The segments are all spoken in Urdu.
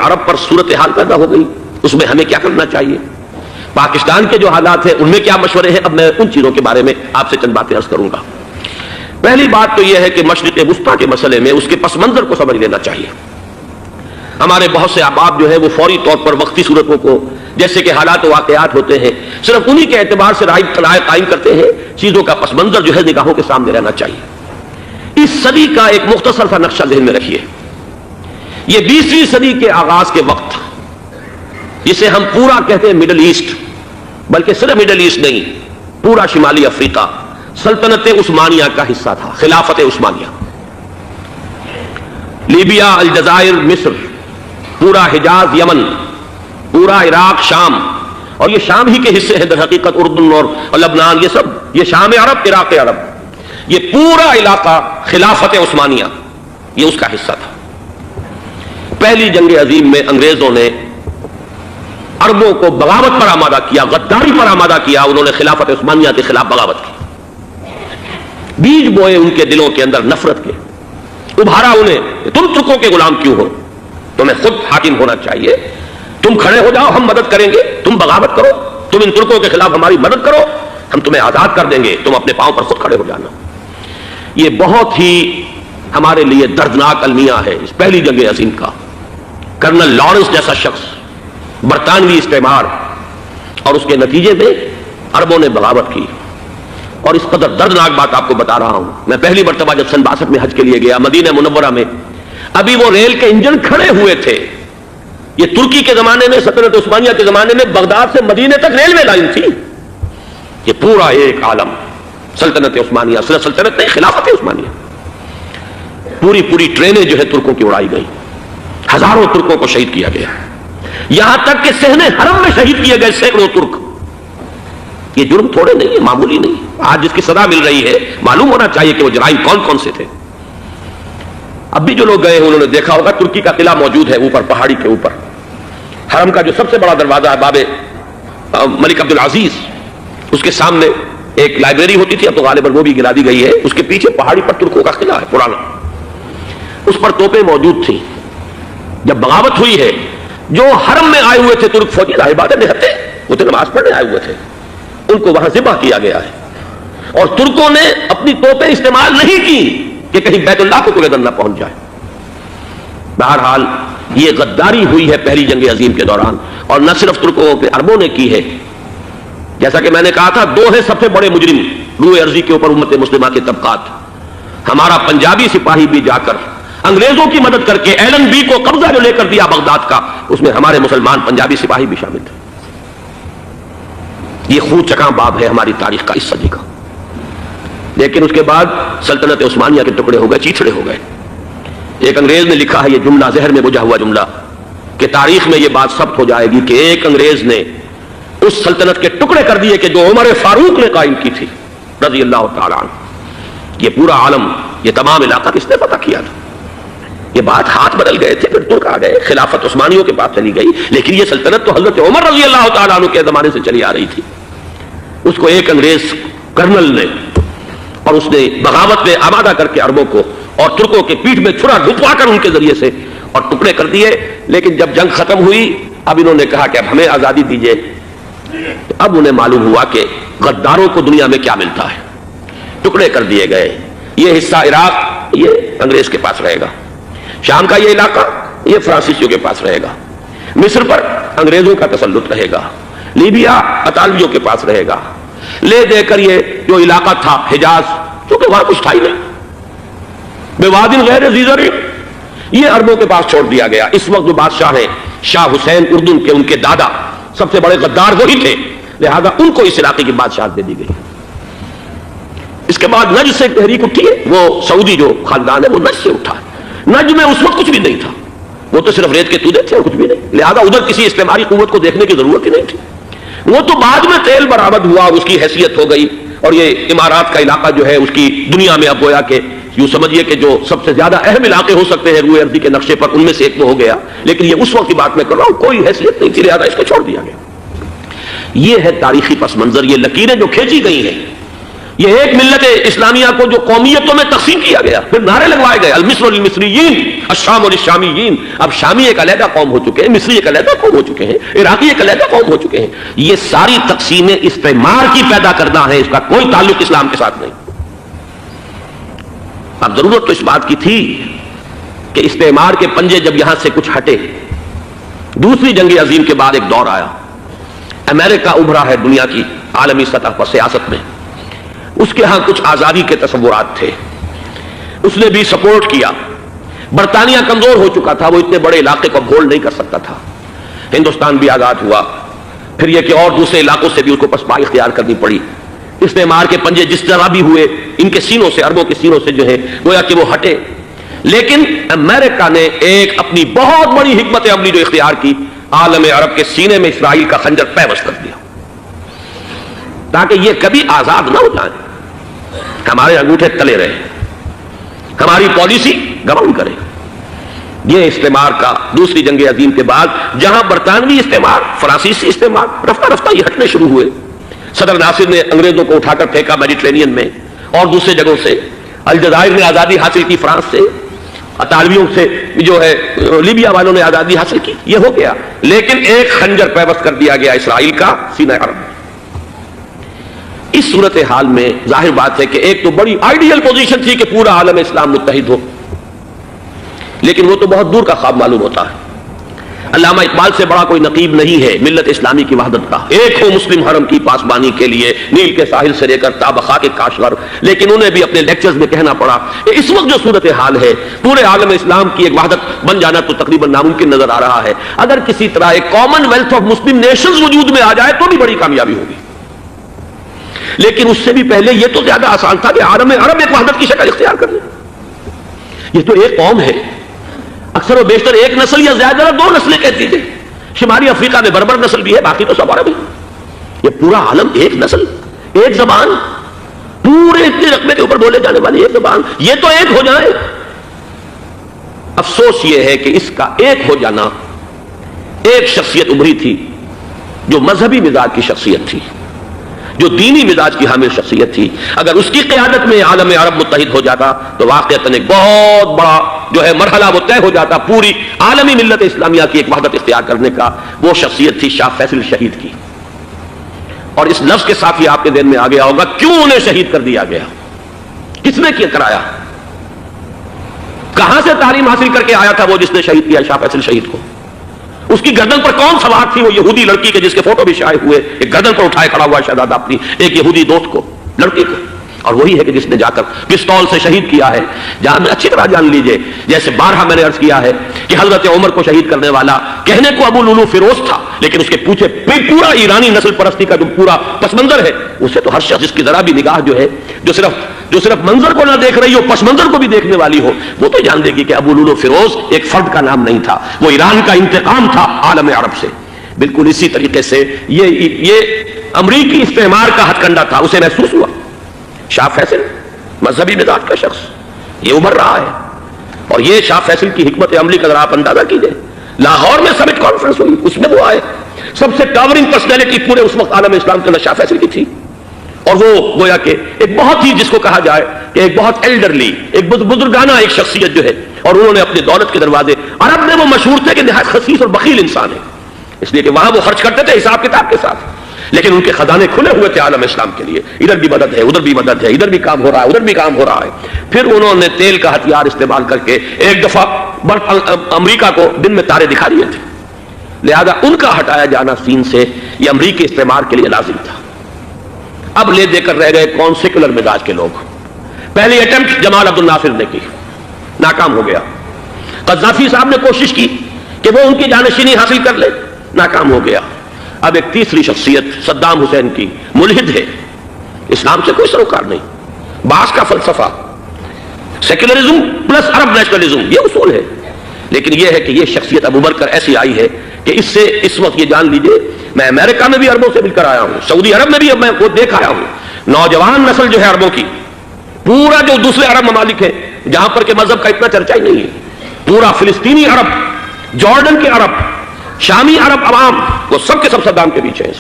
عرب پر صورتحال پیدا ہو گئی، اس میں ہمیں کیا کرنا چاہیے، پاکستان کے جو حالات ہیں ان میں کیا مشورے ہیں. اب میں ان چیزوں کے بارے میں آپ سے چند باتیں عرض کروں گا. پہلی بات تو یہ ہے کہ مشرق وسطیٰ کے مسئلے میں اس کے پس منظر کو سمجھ لینا چاہیے. ہمارے بہت سے احباب جو ہے وہ فوری طور پر وقتی صورتوں کو، جیسے کہ حالات و واقعات ہوتے ہیں، صرف انہی کے اعتبار سے رائے قائم کرتے ہیں. چیزوں کا پس منظر جو ہے نگاہوں کے سامنے رہنا چاہیے. اس صدی کا ایک مختصر سا نقشہ ذہن میں رکھیے. یہ 20ویں صدی کے آغاز کے وقت، جسے ہم پورا کہتے ہیں مڈل ایسٹ، بلکہ صرف مڈل ایسٹ نہیں، پورا شمالی افریقہ سلطنت عثمانیہ کا حصہ تھا. خلافت عثمانیہ، لیبیا، الجزائر، مصر، پورا حجاز، یمن، پورا عراق، شام، اور یہ شام ہی کے حصے ہیں در حقیقت، اردن اور لبنان، یہ سب یہ شام عرب، عراق عرب، یہ پورا علاقہ خلافت عثمانیہ یہ اس کا حصہ تھا. پہلی جنگ عظیم میں انگریزوں نے عربوں کو بغاوت پر آمادہ کیا، غداری پر آمادہ کیا. انہوں نے خلافت عثمانیہ کے خلاف بغاوت کی، بیج بوئے ان کے دلوں کے اندر نفرت کے، ابھارا انہیں کہ تم ترکوں کے غلام کیوں ہو، تمہیں خود حاکم ہونا چاہیے، تم کھڑے ہو جاؤ، ہم مدد کریں گے، تم بغاوت کرو، تم ان ترکوں کے خلاف ہماری مدد کرو، ہم تمہیں آزاد کر دیں گے، تم اپنے پاؤں پر خود کھڑے ہو جانا. یہ بہت ہی ہمارے لیے دردناک المیہ ہے اس پہلی جنگ عظیم کا. کرنل لارنس جیسا شخص، برطانوی استعمار، اور اس کے نتیجے میں عربوں نے بغاوت کی. اور اس قدر دردناک بات آپ کو بتا رہا ہوں، میں پہلی مرتبہ جب سن 62 میں حج کے لیے گیا مدینہ منورہ میں، ابھی وہ ریل کے انجن کھڑے ہوئے تھے. یہ ترکی کے زمانے میں، سلطنت عثمانیہ کے زمانے میں بغداد سے مدینے تک ریلوے لائن تھی. یہ پورا ایک عالم سلطنت عثمانیہ، صرف سلطنت نہیں، خلافت عثمانیہ. پوری ٹرینیں جو ہے ترکوں کی اڑائی گئی، ہزاروں ترکوں کو شہید کیا گیا، یہاں تک کہ صحن حرم میں شہید کیے گئے سینکڑوں ترک. یہ جرم تھوڑے نہیں ہے، معمولی نہیں. آج جس کی سزا مل رہی ہے معلوم ہونا چاہیے کہ وہ جرائم کون کون سے تھے. اب بھی جو لوگ گئے ہیں انہوں نے دیکھا ہوگا ترکی کا قلعہ موجود ہے اوپر پہاڑی کے اوپر. حرم کا جو سب سے بڑا دروازہ ہے باب ملک عبدالعزیز، اس کے سامنے ایک لائبریری ہوتی تھی، اب تو غالباً وہ بھی گرا دی گئی ہے. اس کے پیچھے پہاڑی پر ترکوں کا قلعہ ہے پرانا، اس پر توپیں موجود تھیں. جب بغاوت ہوئی ہے، جو حرم میں آئے ہوئے تھے ترک فوجی، ظاہر بات ہے نہتے، وہ تو نماز پڑھنے آئے ہوئے تھے، ان کو وہاں ذبح کیا گیا ہے. اور ترکوں نے اپنی توپیں استعمال نہیں کی کہ کہیں بیت اللہ کو کوئی نہ پہنچ جائے. بہرحال یہ غداری ہوئی ہے پہلی جنگ عظیم کے دوران، اور نہ صرف ترکوں کے، عربوں نے کی ہے. جیسا کہ میں نے کہا تھا، دو ہیں سب سے بڑے مجرم روئے ارضی کے اوپر امت مسلمہ کے طبقات. ہمارا پنجابی سپاہی بھی جا کر انگریزوں کی مدد کر کے ایلن بی کو قبضہ جو لے کر دیا بغداد کا، اس میں ہمارے مسلمان پنجابی سپاہی بھی شامل تھے. یہ خون چکاں باب ہے ہماری تاریخ کا اس صدی کا. لیکن اس کے بعد سلطنت عثمانیہ کے ٹکڑے ہو گئے، چیچڑے ہو گئے. ایک انگریز نے لکھا ہے یہ جملہ، ذہن میں بجھا ہوا جملہ، کہ تاریخ میں یہ بات ثبت ہو جائے گی کہ ایک انگریز نے اس سلطنت کے ٹکڑے کر دیے کہ جو عمر فاروق نے قائم کی تھی رضی اللہ تعالیٰ عنہ. یہ پورا عالم، یہ تمام علاقہ کس نے فتح کیا تھا؟ یہ بات ہاتھ بدل گئے تھے، پھر ترک آ گئے، خلافت عثمانیوں کے پاس چلی گئی، لیکن یہ سلطنت تو حضرت عمر رضی اللہ تعالیٰ عنہ کے زمانے سے چلی آ رہی تھی. اس کو ایک انگریز کرنل نے، اور اس نے بغاوت میں آمادہ کر کے عربوں کو اور ترکوں کے پیٹھ میں چھرا ڈھپوا کر ان کے ذریعے سے اور ٹکڑے کر دیے. لیکن جب جنگ ختم ہوئی، اب انہوں نے کہا کہ اب ہمیں آزادی دیجیے. اب انہیں معلوم ہوا کہ غداروں کو دنیا میں کیا ملتا ہے. ٹکڑے کر دیے گئے. یہ حصہ عراق یہ انگریز کے پاس رہے گا، شام کا یہ علاقہ یہ فرانسیسیوں کے پاس رہے گا، مصر پر انگریزوں کا تسلط رہے گا، لیبیا اطالویوں کے پاس رہے گا. لے دے کر یہ جو علاقہ تھا حجاز، کیونکہ وہاں کچھ تھا ہی نہیں، بوادٍ غیر ذی زرع، یہ عربوں کے پاس چھوڑ دیا گیا. اس وقت جو بادشاہ ہیں شاہ حسین اردن کے، ان کے دادا سب سے بڑے غدار وہی تھے، لہذا ان کو اس علاقے کی بادشاہت دے دی گئی. اس کے بعد نجد سے ایک تحریک اٹھی ہے، وہ سعودی جو خاندان ہے وہ نجد سے اٹھا. نجد میں اس وقت کچھ بھی نہیں تھا، وہ تو صرف ریت کے تودے تھے اور کچھ بھی نہیں، لہذا ادھر کسی استعماری قوت کو دیکھنے کی ضرورت ہی نہیں تھی. وہ تو بعد میں تیل برآمد ہوا، اس کی حیثیت ہو گئی، اور یہ امارات کا علاقہ جو ہے اس کی دنیا میں اب گویا کہ یوں سمجھیے کہ جو سب سے زیادہ اہم علاقے ہو سکتے ہیں روئے ارضی کے نقشے پر، ان میں سے ایک وہ ہو گیا. لیکن یہ اس وقت کی بات میں کر رہا ہوں، کوئی حیثیت نہیں تھی، لہذا اس کو چھوڑ دیا گیا. یہ ہے تاریخی پس منظر، یہ لکیریں جو کھینچی گئی ہیں یہ ایک ملت اسلامیہ کو جو قومیتوں میں تقسیم کیا گیا، پھر نعرے لگوائے گئے المصر للمصریین الشام للشامیین. اب شامی ایک علیحدہ قوم ہو چکے ہیں، مصری ایک علیحدہ قوم ہو چکے ہیں، عراقی ایک علیحدہ قوم ہو چکے ہیں. یہ ساری تقسیمیں استعمار کی پیدا کرنا ہے، اس کا کوئی تعلق اسلام کے ساتھ نہیں. اب ضرورت تو اس بات کی تھی کہ استعمار کے پنجے جب یہاں سے کچھ ہٹے، دوسری جنگ عظیم کے بعد ایک دور آیا، امریکہ ابھرا ہے دنیا کی عالمی سطح پر سیاست میں. اس کے ہاں کچھ آزادی کے تصورات تھے، اس نے بھی سپورٹ کیا. برطانیہ کمزور ہو چکا تھا، وہ اتنے بڑے علاقے کو ہولڈ نہیں کر سکتا تھا. ہندوستان بھی آزاد ہوا، پھر یہ کہ اور دوسرے علاقوں سے بھی اس کو پسپائی اختیار کرنی پڑی. استعمار کے پنجے جس طرح بھی ہوئے، ان کے سینوں سے، عربوں کے سینوں سے جو ہے گویا کہ وہ ہٹے. لیکن امریکہ نے ایک اپنی بہت بڑی حکمت عملی جو اختیار کی، عالم عرب کے سینے میں اسرائیل کا خنجر پیوست کر دیا تاکہ یہ کبھی آزاد نہ ہو جائیں، ہمارے انگوٹھے تلے رہے، ہماری پالیسی گورن کرے. یہ استعمار کا دوسری جنگ عظیم کے بعد جہاں برطانوی استعمار، فرانسیسی استعمار رفتہ رفتہ یہ ہٹنے شروع ہوئے. صدر ناصر نے انگریزوں کو اٹھا کر پھینکا میڈیٹرینین میں اور دوسرے جگہوں سے. الجزائر نے آزادی حاصل کی فرانس سے، اطالویوں سے جو ہے لیبیا والوں نے آزادی حاصل کی. یہ ہو گیا، لیکن ایک خنجر پیوست کر دیا گیا اسرائیل کا سینہ عرب. اس صورتحال میں ظاہر بات ہے کہ ایک تو بڑی آئیڈیل پوزیشن تھی کہ پورا عالم اسلام متحد ہو، لیکن وہ تو بہت دور کا خواب معلوم ہوتا ہے. علامہ اقبال سے بڑا کوئی نقیب نہیں ہے ملت اسلامی کی وحدت کا. ایک ہو مسلم حرم کی پاسبانی کے لیے نیل کے ساحل سے لے کر تابخا کے کاشغر. لیکن انہیں بھی اپنے لیکچرز میں کہنا پڑا کہ اس وقت جو صورتحال ہے پورے عالم اسلام کی ایک وحدت بن جانا تو تقریباً ناممکن نظر آ رہا ہے. اگر کسی طرح ایک common wealth of Muslim nations وجود میں آ جائے تو بھی بڑی کامیابی ہوگی. لیکن اس سے بھی پہلے یہ تو زیادہ آسان تھا کہ عالم عرب ایک وحدت کی شکل اختیار کر لے. یہ تو ایک قوم ہے، اکثر و بیشتر ایک نسل یا زیادہ دو نسلیں کہتی تھے. شمالی افریقہ میں بربر نسل بھی ہے، باقی تو سب عرب ہے. یہ پورا عالم ایک نسل، ایک زبان، پورے اتنے رقبے کے اوپر بولے جانے والی ایک زبان، یہ تو ایک ہو جائے. افسوس یہ ہے کہ اس کا ایک ہو جانا، ایک شخصیت ابھری تھی جو مذہبی مزاج کی شخصیت تھی، جو دینی مزاج کی حامل شخصیت تھی. اگر اس کی قیادت میں عالم عرب متحد ہو جاتا تو واقعتاً ایک بہت بڑا جو ہے مرحلہ وہ طے ہو جاتا پوری عالمی ملت اسلامیہ کی ایک وحدت اختیار کرنے کا. وہ شخصیت تھی شاہ فیصل شہید کی. اور اس لفظ کے ساتھ ہی آپ کے ذہن میں آ گیا ہوگا کیوں انہیں شہید کر دیا گیا، کس نے کیا کرایا، کہاں سے تعلیم حاصل کر کے آیا تھا وہ جس نے شہید کیا شاہ فیصل شہید کو. اس کی گردن پر کون سوار تھی، وہ یہودی لڑکی کے جس کے فوٹو بھی شائع ہوئے، ایک گردن پر اٹھائے کھڑا ہوا شہزادہ اپنی ایک یہودی دوست کو، لڑکی کو. اور وہی ہے کہ جس نے جا کر پستول سے شہید کیا ہے. جہاں میں اچھی طرح جان لیجئے، جیسے بارہا میں نے عرض کیا ہے کہ حضرت عمر کو شہید کرنے والا کہنے کو ابو لولو فیروز تھا، لیکن اس کے پیچھے پورا ایرانی نسل پرستی کا جو پورا پس منظر ہے، اسے تو ہر شخص جس کی ذرا بھی نگاہ جو ہے جو صرف منظر کو نہ دیکھ رہی ہو، پس منظر کو بھی دیکھنے والی ہو، وہ تو جان دے گی کہ ابو لولو فیروز ایک فرد کا نام نہیں تھا، وہ ایران کا انتقام تھا عالم عرب سے. بالکل اسی طریقے سے یہ امریکی استعمار کا ہتھ کنڈا تھا، اسے محسوس ہوا. شاہ فیصل مذہبی مزاج کا شخص یہ ابھر رہا ہے. اور یہ شاہ فیصل کی حکمت عملی کا ذرا آپ اندازہ کیجئے. لاہور میں سمٹ کانفرنس ہوئی، اس میں وہ آئے، سب سے ٹاورنگ پرسنالٹی پورے اس وقت عالم اسلام کے اندر شاہ فیصل کی تھی. اور وہ گویا کہ ایک بہت ہی جس کو کہا جائے کہ ایک بہت ایلڈرلی، ایک بزرگانہ ایک شخصیت جو ہے. اور انہوں نے اپنے دولت کے دروازے، عرب میں وہ مشہور تھے کہ نہایت خسیس اور بخیل انسان ہے، اس لیے کہ وہاں وہ خرچ کرتے تھے حساب کتاب کے ساتھ، لیکن ان کے خزانے کھلے ہوئے تھے عالم اسلام کے لیے. ادھر بھی مدد ہے، ادھر بھی مدد ہے، ادھر بھی کام ہو رہا ہے، ادھر بھی کام ہو رہا ہے. پھر انہوں نے تیل کا ہتھیار استعمال کر کے ایک دفعہ امریکہ کو دن میں تارے دکھا دیے تھے. لہذا ان کا ہٹایا جانا سین سے یہ امریکی استعمار کے لیے لازم تھا. اب لے دے کر رہ گئے کون سیکولر مزاج کے لوگ. پہلی اٹمپٹ جمال عبد الناصر نے کی، ناکام ہو گیا. قذافی صاحب نے کوشش کی کہ وہ ان کی جانشینی حاصل کر لے، ناکام ہو گیا. اب ایک تیسری شخصیت صدام حسین کی، ملحد ہے، اسلام سے کوئی سروکار نہیں. باس کا فلسفہ سیکولرزم پلس عرب نیشنلزم یہ اصول ہے. لیکن یہ ہے کہ یہ شخصیت ابو بکر ایسی آئی ہے کہ اس سے اس وقت یہ جان لیجئے، میں امریکہ میں بھی عربوں سے مل کر آیا ہوں، سعودی عرب میں بھی اب میں وہ دیکھ آیا ہوں. نوجوان نسل جو ہے عربوں کی، پورا جو دوسرے عرب ممالک ہیں جہاں پر کہ مذہب کا اتنا چرچا ہی نہیں ہے، پورا فلسطینی عرب، جارڈن کے عرب، شامی عرب عوام، وہ سب کے سب صدام کے پیچھے ہیں.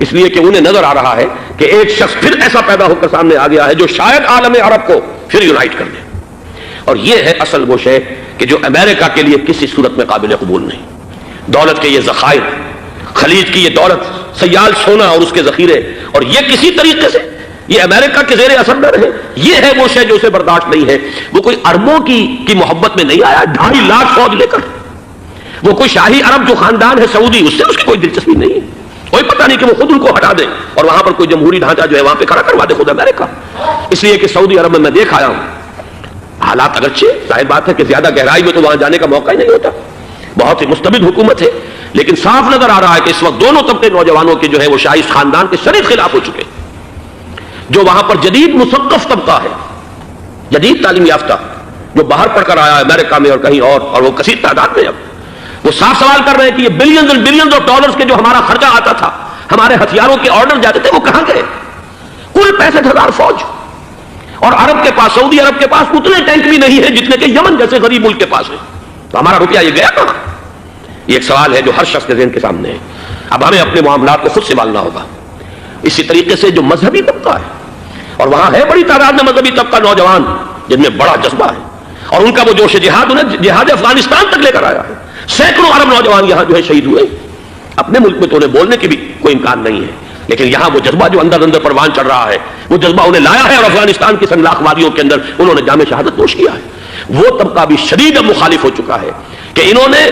اس لیے کہ انہیں نظر آ رہا ہے کہ ایک شخص پھر ایسا پیدا ہو کر سامنے آ گیا ہے جو شاید عالم عرب کو پھر یونائٹ کر دے. اور یہ ہے اصل وہ شے کہ جو امریکہ کے لیے کسی صورت میں قابل قبول نہیں. دولت کے یہ ذخائر، خلیج کی یہ دولت، سیال سونا اور اس کے ذخیرے، اور یہ کسی طریقے سے یہ امریکہ کے زیر اثر نہ رہے، یہ ہے وہ شے جو اسے برداشت نہیں ہے. وہ کوئی اربوں کی محبت میں نہیں آیا 2.5 لاکھ فوج لے کر. وہ کوئی شاہی عرب جو خاندان ہے سعودی، اس سے اس کی کوئی دلچسپی نہیں ہے. کوئی پتہ نہیں کہ وہ خود ان کو ہٹا دے اور وہاں پر کوئی جمہوری ڈھانچہ جو ہے وہاں پہ کھڑا کروا دے خود امریکہ. اس لیے کہ سعودی عرب میں دیکھ آیا ہوں حالات اگرچہ ظاہر بات ہے کہ زیادہ گہرائی میں تو وہاں جانے کا موقع ہی نہیں ہوتا، بہت ہی مستبد حکومت ہے، لیکن صاف نظر آ رہا ہے کہ اس وقت دونوں طبقے نوجوانوں کے جو ہے وہ شاہی خاندان کے شدید خلاف ہو چکے. جو وہاں پر جدید مثقف طبقہ ہے، جدید تعلیم یافتہ، جو باہر پڑھ کر آیا ہے امریکہ میں اور کہیں اور وہ کثیر تعداد میں، اب وہ صاف سوال کر رہے ہیں کہ یہ بلینز اور بلینز آف ڈالرز کے جو ہمارا خرچہ آتا تھا، ہمارے ہتھیاروں کے آرڈر جاتے تھے، وہ کہاں گئے؟ کل 65,000 فوج، اور عرب کے پاس، سعودی عرب کے پاس اتنے ٹینک بھی نہیں ہے جتنے کہ یمن جیسے غریب ملک کے پاس ہے. تو ہمارا روپیہ یہ گیا کہاں؟ یہ ایک سوال ہے جو ہر شخص کے ذہن کے سامنے ہے. اب ہمیں اپنے معاملات کو خود سنبھالنا ہوگا. اسی طریقے سے جو مذہبی طبقہ ہے، اور وہاں ہے بڑی تعداد میں مذہبی طبقہ نوجوان جن میں بڑا جذبہ ہے، اور ان کا وہ جوش جہاد انہیں جہاد افغانستان تک لے کر آیا ہے. سینکڑوں عرب نوجوان یہاں جو ہے شہید ہوئے. اپنے ملک میں تو انہیں بولنے کی بھی کوئی امکان نہیں ہے، لیکن یہاں وہ جذبہ جو اندر اندر پروان چڑھ رہا ہے، وہ جذبہ انہیں لایا ہے اور افغانستان کی سنگلاخ وادیوں کے اندر انہوں نے جام شہادت نوش کیا ہے. وہ طبقہ بھی شدید مخالف ہو چکا ہے کہ انہوں نے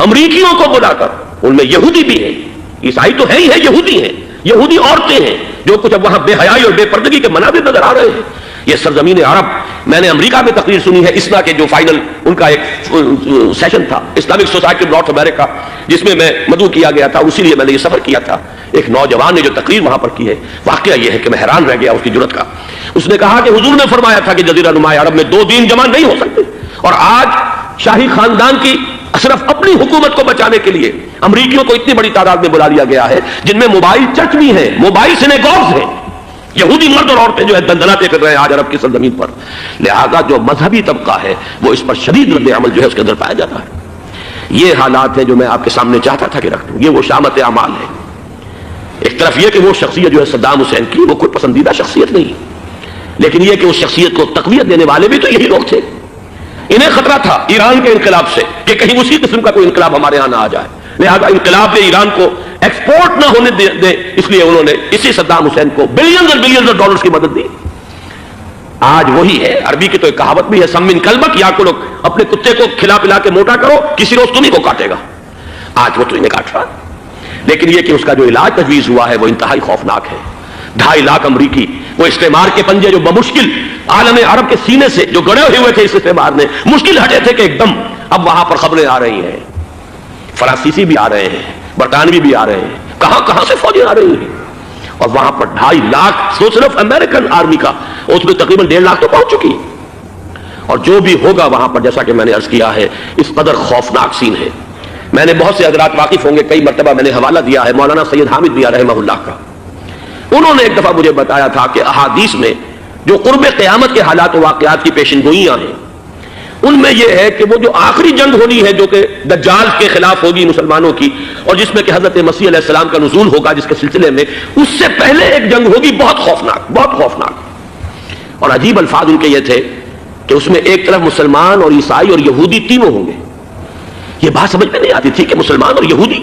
امریکیوں کو بلا کر، ان میں یہودی بھی ہیں، عیسائی تو ہے ہی ہے، یہودی ہیں، یہودی عورتیں ہیں جو کچھ اب وہاں بے حیائی اور بے پردگی کے مناظر نظر آ رہے ہیں. یہ سرزمین عرب، میں نے امریکہ میں تقریر سنی ہے اسنا کے جو فائنل ان کا ایک سیشن تھا اسلامک سوسائٹی آف نارتھ امریکہ، جس میں میں مدعو کیا گیا تھا، اسی لیے میں نے یہ سفر کیا تھا. ایک نوجوان نے جو تقریر وہاں پر کی ہے، واقعہ یہ ہے کہ میں حیران رہ گیا اس کی جرأت کا. اس نے کہا کہ حضور نے فرمایا تھا کہ جزیرہ نما عرب میں 2 دین جمع نہیں ہو سکتے، اور آج شاہی خاندان کی صرف اپنی حکومت کو بچانے کے لیے امریکیوں کو اتنی بڑی تعداد میں بلا لیا گیا ہے، جن میں موبائل چرچ بھی ہیں، موبائل سینیگوگز ہیں. یہودی مرد اور عورتیں جو ہے دندناتے پھر رہے ہیں آج عرب کی سرزمین پر. لہذا جو مذہبی طبقہ ہے وہ اس پر شدید رد عمل جو ہے اس کے اندر پایا جاتا ہے. یہ حالات ہیں جو میں آپ کے سامنے چاہتا تھا کہ رکھ دوں. یہ وہ شامت اعمال ہے. ایک طرف یہ کہ وہ شخصیت جو ہے صدام حسین کی، وہ کوئی پسندیدہ شخصیت نہیں، لیکن یہ کہ اس شخصیت کو تقویت دینے والے بھی تو یہی لوگ تھے. انہیں خطرہ تھا ایران کے انقلاب سے کہ کہیں اسی قسم کا کوئی انقلاب ہمارے ہاں نہ آ جائے، لہذا انقلاب نے ایران کو ایکسپورٹ نہ ہونے دے، اس لیے انہوں نے اسی صدام حسین کو بلینز اور بلینز آف ڈالرز کی مدد دی. آج وہی ہے. عربی کی تو ایک کہاوت بھی ہے، سمن کلبک، یا کو لوگ اپنے کتے کو کھلا پلا کے موٹا کرو، کسی روز تمہیں کو کاٹے گا. آج وہ تو انہیں کاٹ رہا، لیکن یہ کہ اس کا جو علاج تجویز ہوا ہے وہ انتہائی خوفناک ہے. 2.5 لاکھ امریکی وہ استعمار کے پنجے جو بمشکل عالم عرب کے سینے سے جو گڑے ہوئے تھے اس استعمار نے، مشکل ہٹے تھے کہ ایک دم اب وہاں پر خبریں آ رہی ہیں، فرانسیسی بھی آ رہے ہیں، برطانوی بھی آ رہے ہیں، کہاں کہاں سے فوجیں آ رہی ہیں. اور وہاں پر 2.5 لاکھ تو صرف امریکن آرمی کا، اس میں تقریباً 1.5 لاکھ تو پہنچ چکی. اور جو بھی ہوگا وہاں پر، جیسا کہ میں نے عرض کیا ہے، اس قدر خوفناک سین ہے. میں نے بہت سے حضرات واقف ہوں گے، کئی مرتبہ میں نے حوالہ دیا ہے مولانا سید حامد میاں رحمہ اللہ کا. انہوں نے ایک دفعہ مجھے بتایا تھا کہ احادیث میں جو قرب قیامت کے حالات و واقعات کی پیشن گوئیاں ہیں، ان میں یہ ہے کہ وہ جو آخری جنگ ہونی ہے جو کہ دجال کے خلاف ہوگی مسلمانوں کی، اور جس میں کہ حضرت مسیح علیہ السلام کا نزول ہوگا، جس کے سلسلے میں اس سے پہلے ایک جنگ ہوگی بہت خوفناک، بہت خوفناک. اور عجیب الفاظ ان کے یہ تھے کہ اس میں ایک طرف مسلمان اور عیسائی اور یہودی تینوں ہوں گے. یہ بات سمجھ میں نہیں آتی تھی کہ مسلمان اور یہودی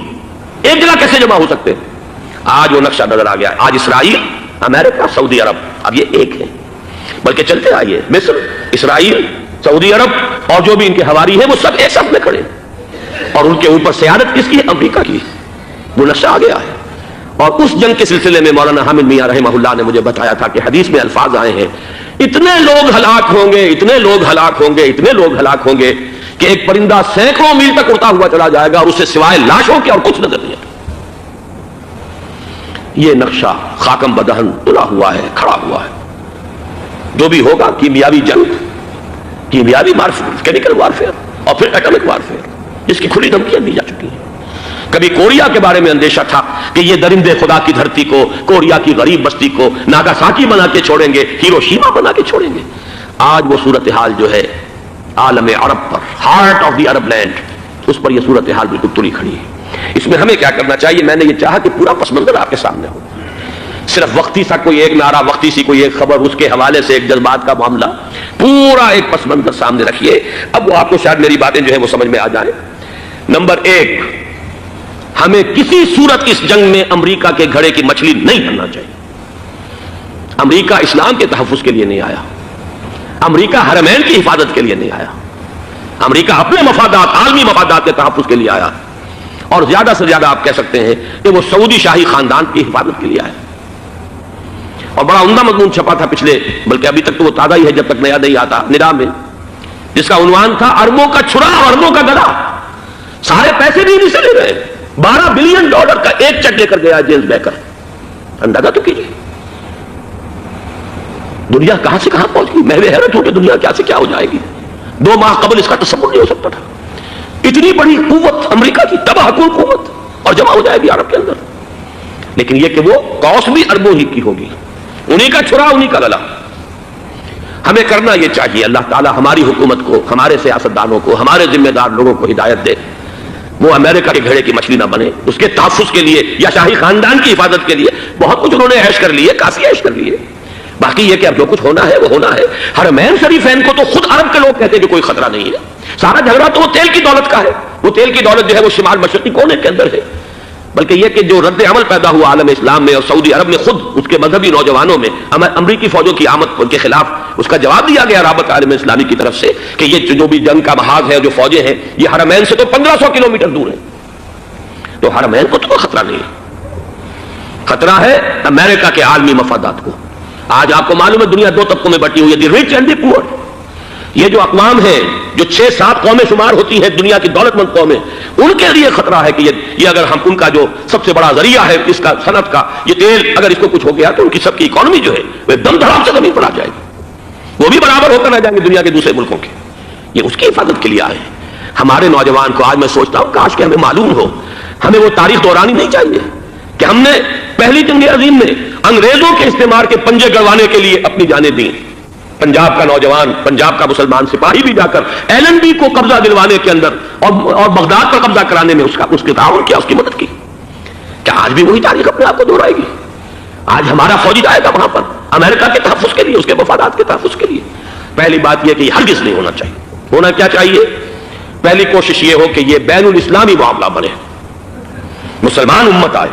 ایک جگہ کیسے جمع ہو سکتے ہیں. آج وہ نقشہ نظر آ گیا ہے. آج اسرائیل، امریکہ، سعودی عرب اب یہ ایک ہے. بلکہ چلتے آئیے، مصر، اسرائیل، سعودی عرب اور جو بھی ان کے حواری ہیں وہ سب ایک ساتھ میں کھڑے، اور ان کے اوپر سیادت کس کی ہے؟ امریکہ کی. وہ نقشہ آ گیا ہے. اور اس جنگ کے سلسلے میں مولانا حامد میاں رحمہ اللہ نے مجھے بتایا تھا کہ حدیث میں الفاظ آئے ہیں، اتنے لوگ ہلاک ہوں گے، اتنے لوگ ہلاک ہوں گے، اتنے لوگ ہلاک ہوں گے کہ ایک پرندہ سینکڑوں میل تک اڑتا ہوا چلا جائے گا اور اسے سوائے لاشوں کے اور کچھ نظر نہیں آئے. یہ نقشہ خاکم بدہن تلا ہوا ہے، کھڑا ہوا ہے. جو بھی ہوگا کیمیاوی جنگ، کیمیاوی وارفیئر، کیمیکل وارفیئر اور پھر ایٹمک وارفیئر، جس کی کھلی دھمکیاں دی جا چکی ہیں. کبھی کوریا کے بارے میں اندیشہ تھا کہ یہ درندے خدا کی دھرتی کو، کوریا کی غریب بستی کو ناگاساکی بنا کے چھوڑیں گے، ہیروشیما بنا کے چھوڑیں گے. آج وہ صورتحال جو ہے عالم عرب پر، heart of the Arab land, اس پر یہ صورتحال بالکل تلی کھڑی ہے. اس میں ہمیں کیا کرنا چاہیے؟ میں نے یہ چاہا کہ پورا پس منظر آپ کے سامنے ہو. صرف وقتی سا کوئی ایک نعرہ، وقتی سی کوئی ایک خبر، اس کے حوالے سے ایک جذبات کا معاملہ، پورا ایک پس منظر سامنے رکھیے. اب وہ آپ کو شاید میری باتیں جو ہیں وہ سمجھ میں آ جائیں. نمبر ایک، ہمیں کسی صورت اس جنگ میں امریکہ کے گھڑے کی مچھلی نہیں بننا چاہیے. امریکہ اسلام کے تحفظ کے لیے نہیں آیا، امریکہ حرمین کی حفاظت کے لیے نہیں آیا، امریکہ اپنے مفادات، عالمی مفادات کے تحفظ کے لیے آیا. اور زیادہ سے زیادہ آپ کہہ سکتے ہیں کہ وہ سعودی شاہی خاندان کی حفاظت کے لیے آیا. اور بڑا عمدہ مضمون چھپا تھا پچھلے، بلکہ ابھی تک تو وہ تازہ ہی ہے جب تک نیا نہیں آتا، ندا میں، جس کا عنوان تھا اربوں کا چھڑا اور اربوں کا گدا. سارے پیسے بھی انہیں سے لے رہے ہیں. $12 بلین کا ایک چیک لے کر گیا جیمز بیکر. اندازہ تو کیجیے دنیا کہاں سے کہاں پہنچ گئی. میں بھی حیرت ہوں کہ دنیا کیا سے کیا ہو جائے گی. 2 ماہ قبل اس کا تصور نہیں ہو سکتا تھا. اتنی بڑی قوت امریکہ کی، تباہ کن قوت، اور جمع ہو جائے گی عرب کے اندر. لیکن یہ کہ وہ کاس بھی اربوں ہی کی ہوگی، انہی کا چھڑا انہی کا گلا. ہمیں کرنا یہ چاہیے، اللہ تعالی ہماری حکومت کو، ہمارے سیاستدانوں کو، ہمارے ذمہ دار لوگوں کو ہدایت دے، وہ امریکہ کے گھڑے کی مچھلی نہ بنے. اس کے تحفظ کے لیے یا شاہی خاندان کی حفاظت کے لیے بہت کچھ انہوں نے عیش کر لیے، کافی عیش کر لیے. باقی یہ کہ اب جو کچھ ہونا ہے وہ ہونا ہے. حرمین شریفین کو تو خود عرب کے لوگ کہتے ہیں کہ کوئی خطرہ نہیں ہے. سارا جھگڑا تو وہ تیل کی دولت کا ہے. وہ تیل کی دولت جو ہے وہ شمال مشرقی کونے کے اندر ہے. بلکہ یہ کہ جو رد عمل پیدا ہوا عالم اسلام میں اور سعودی عرب میں، خود اس کے مذہبی نوجوانوں میں امریکی فوجوں کی آمد کے خلاف اس کا جواب دیا گیا رابطہ عالم اسلامی کی طرف سے کہ یہ جو بھی جنگ کا محاذ ہے، جو فوجیں ہیں، یہ حرمین سے تو 1500 کلومیٹر دور ہیں. تو حرمین کو تو کوئی خطرہ نہیں ہے. خطرہ ہے امریکہ کے عالمی مفادات کو. آج آپ کو معلوم ہے دنیا 2 طبقوں میں بٹی ہوئی ہے، دی رچ اینڈ دی پور. یہ جو اقوام ہیں، جو 6-7 قومیں شمار ہوتی ہیں دنیا کی دولت مند قومیں، ان کے لیے خطرہ ہے کہ یہ اگر ہم ان کا جو سب سے بڑا ذریعہ ہے اس کا صنعت کا، یہ تیل، اگر اس کو کچھ ہو گیا تو ان کی سب کی اکانومی جو ہے وہ دم دھڑام سے زمین پر آ جائے گی. وہ بھی برابر ہو کر رہ جائیں گے دنیا کے دوسرے ملکوں کے. یہ اس کی حفاظت کے لیے آئے ہیں. ہمارے نوجوان کو آج میں سوچتا ہوں کاش کہ ہمیں معلوم ہو، ہمیں وہ تاریخ دہرانی نہیں چاہیے کہ ہم نے پہلی جنگ عظیم میں انگریزوں کے استعمار کے پنجے گڑوانے کے لیے اپنی جانیں دیں. پنجاب کا نوجوان، پنجاب کا مسلمان سپاہی بھی جا کر ایلن بی کو قبضہ دلوانے کے اندر اور بغداد پر قبضہ کرانے میں اس کے تعاون کیا، اس کی مدد کی. کیا آج بھی وہی تاریخ اپنے آپ کو دہرائے گی؟ آج ہمارا فوجی جائے گا وہاں پر امریکہ کے تحفظ کے لیے، اس کے مفادات کے تحفظ کے لیے. پہلی بات یہ کہ یہ ہرگز نہیں ہونا چاہیے. ہونا کیا چاہیے؟ پہلی کوشش یہ ہو کہ یہ بین الاسلامی معاملہ بنے، مسلمان امت آئے،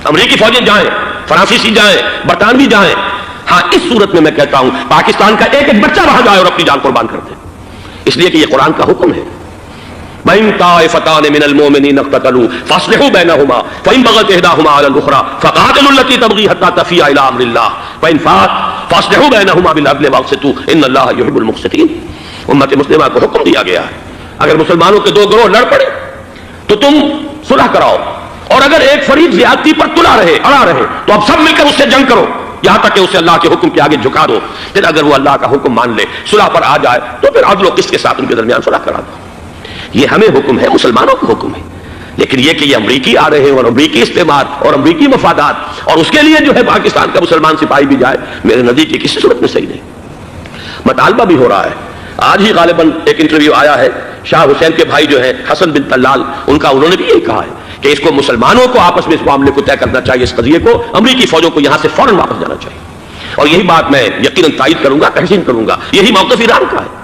امریکی فوجیں جائیں، فرانسیسی جائیں، برطانوی جائیں. ہاں اس صورت میں کہتا ہوں پاکستان کا ایک ایک بچہ وہاں جائے اور اپنی جان قربان کر دے، اس لیے کہ یہ قرآن کا حکم ہے. وَإِن طَائِفَتَانِ مِنَ الْمُؤْمِنِينَ اقْتَتَلُوا فَأَصْلِحُوا بَيْنَهُمَا فَإِن بَغَتْ إِحْدَاهُمَا عَلَى الْأُخْرَى فَقَاتِلُوا الَّتِي تَبْغِي حَتَّى تَفِيءَ إِلَىٰ أَمْرِ اللَّهِ فَإِن فَاءَتْ فَأَصْلِحُوا بَيْنَهُمَا بِالْعَدْلِ وَأَقْسِطُوا إِنَّ اللَّهَ يُحِبُّ الْمُقْسِطِينَ. امت مسلمہ کو حکم دیا گیا ہے اگر مسلمانوں کے 2 گروہ لڑ پڑے تو تم صلح کراؤ، اور اگر ایک فریق زیادتی پر تلا رہے، اڑا رہے، تو اب سب مل کر اس سے جنگ کرو یہاں تک کہ اسے اللہ کے حکم کے آگے جھکا دو. پھر اگر وہ اللہ کا حکم مان لے، صلح پر آ جائے، تو پھر عدل و قسط کے ساتھ ان کے درمیان صلح کرا دو. یہ ہمیں حکم ہے، مسلمانوں کو حکم ہے. لیکن یہ کہ یہ امریکی آ رہے ہیں اور امریکی استعمار اور امریکی مفادات، اور اس کے لیے جو ہے پاکستان کا مسلمان سپاہی بھی جائے، میرے نزدیک یہ کسی صورت میں صحیح نہیں. مطالبہ بھی ہو رہا ہے. آج ہی غالباً ایک انٹرویو آیا ہے شاہ حسین کے بھائی جو ہیں حسن بن طلال، ان کا، انہوں نے بھی یہی کہا ہے کہ اس کو مسلمانوں کو آپس میں اس معاملے کو طے کرنا چاہیے، اس قضیے کو، امریکی فوجوں کو یہاں سے فوراً واپس جانا چاہیے. اور یہی بات میں یقیناً تائید کروں گا، تحسین کروں گا. یہی موقف ایران کا ہے.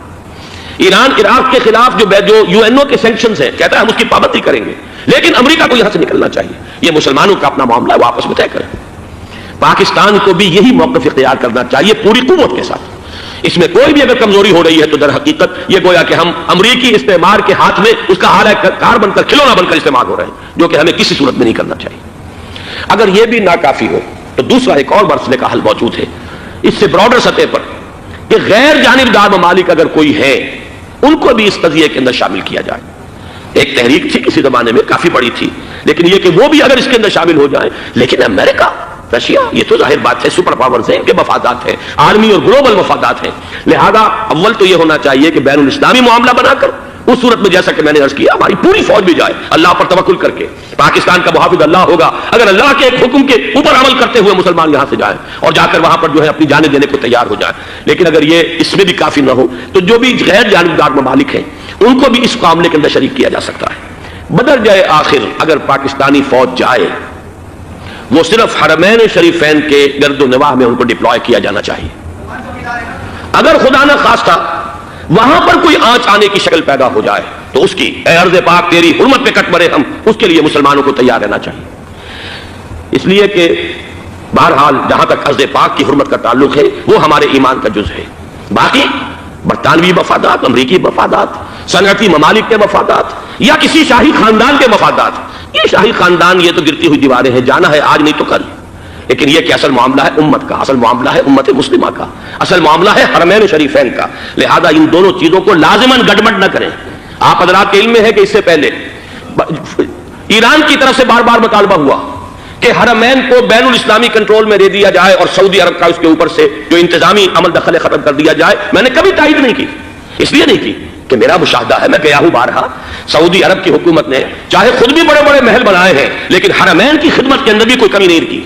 ایران عراق کے خلاف جو UN کے سینکشنز ہیں، کہتا ہے ہم اس کی پابندی کریں گے، لیکن امریکہ کو یہاں سے نکلنا چاہیے. یہ مسلمانوں کا اپنا معاملہ ہے، وہ آپس میں طے کریں. پاکستان کو بھی یہی موقف اختیار کرنا چاہیے پوری قوت کے ساتھ. اس میں کوئی بھی اگر کمزوری ہو رہی ہے تو در حقیقت یہ گویا کہ ہم امریکی استعمار کے ہاتھ میں اس کا ہارا کار بن کر، کھلونا بن کر استعمال ہو رہے ہیں، جو کہ ہمیں کسی صورت میں نہیں کرنا چاہیے. اگر یہ بھی ناکافی ہو تو دوسرا ایک اور مسئلے کا حل موجود ہے اس سے براڈر سطح پر، کہ غیر جانبدار ممالک اگر کوئی ہے ان کو بھی اس قضیے کے اندر شامل کیا جائے. ایک تحریک تھی کسی زمانے میں، کافی بڑی تھی، لیکن یہ کہ وہ بھی اگر اس کے اندر شامل ہو جائیں. لیکن امریکہ، رشیا، یہ تو ظاہر بات ہے سپر پاورز ہیں، ان کے مفادات ہیں، عالمی اور گلوبل مفادات ہیں. لہذا اول تو یہ ہونا چاہیے کہ بین الاسلامی معاملہ بنا کر، اس صورت میں جیسا کہ میں نے عرض کیا ہماری پوری فوج بھی جائے اللہ پر توکل کر کے. پاکستان کا محافظ اللہ ہوگا. اگر اللہ کے ایک حکم کے اوپر عمل کرتے ہوئے مسلمان یہاں سے جائیں اور جا کر وہاں پر جو ہے اپنی جانیں دینے کو تیار ہو جائیں. لیکن اگر یہ اس میں بھی کافی نہ ہو تو جو بھی غیر جانبدار ممالک ہیں ان کو بھی اس معاملے کے اندر شریک کیا جا سکتا ہے. بدرجہ آخر اگر پاکستانی فوج جائے وہ صرف حرمین شریفین کے گرد و نواح میں ان کو ڈپلوائے کیا جانا چاہیے. اگر خدا نہ خواستہ وہاں پر کوئی آنچ آنے کی شکل پیدا ہو جائے تو اس کی اے ارض پاک تیری حرمت پہ کٹ مرے ہم، اس کے لیے مسلمانوں کو تیار رہنا چاہیے. اس لیے کہ بہرحال جہاں تک ارض پاک کی حرمت کا تعلق ہے وہ ہمارے ایمان کا جز ہے. باقی برطانوی مفادات، امریکی مفادات، صنعتی ممالک کے مفادات یا کسی شاہی خاندان کے مفادات، یہ شاہی خاندان یہ تو گرتی ہوئی دیواریں ہیں، جانا ہے آج نہیں تو کل. لیکن یہ کہ اصل معاملہ ہے امت کا، اصل معاملہ ہے امت مسلمہ کا، اصل معاملہ ہے حرمین شریفین کا. لہذا ان دونوں چیزوں کو لازماً گڑبڑ نہ کریں. آپ حضرات کے علم میں ہے کہ اس سے پہلے ایران کی طرف سے بار بار مطالبہ ہوا کہ حرمین کو بین الاسلامی کنٹرول میں دے دیا جائے اور سعودی عرب کا اس کے اوپر سے جو انتظامی عمل دخل ختم کر دیا جائے. میں نے کبھی تائید نہیں کی، اس لیے نہیں کی کہ میرا مشاہدہ ہے، میں گیا ہوں بارہا، سعودی عرب کی حکومت نے چاہے خود بھی بڑے بڑے محل بنائے ہیں لیکن حرمین کی خدمت کے اندر بھی کوئی کمی نہیں کی.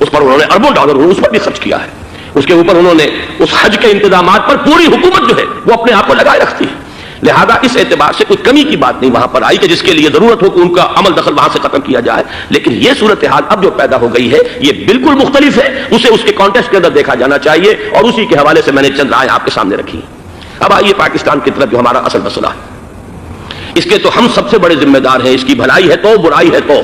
اس پر انہوں نے اربوں ڈالر اس پر بھی خرچ کیا ہے. اس کے اوپر انہوں نے اس حج کے انتظامات پر پوری حکومت جو ہے وہ اپنے آپ کو لگائے رکھتی ہے. لہذا اس اعتبار سے کوئی کمی کی بات نہیں وہاں پر آئی کہ جس کے لیے ضرورت ہو کہ ان کا عمل دخل وہاں سے ختم کیا جائے. لیکن یہ صورتحال اب جو پیدا ہو گئی ہے یہ بالکل مختلف ہے، اسے اس کے کانٹیکسٹ کے اندر دیکھا جانا چاہیے اور اسی کے حوالے سے میں نے چند رائے آپ کے سامنے رکھی. اب آئیے پاکستان کی طرف جو ہمارا اصل مسئلہ ہے، اس کے تو ہم سب سے بڑے ذمہ دار ہیں. اس کی بھلائی ہے تو، برائی ہے تو،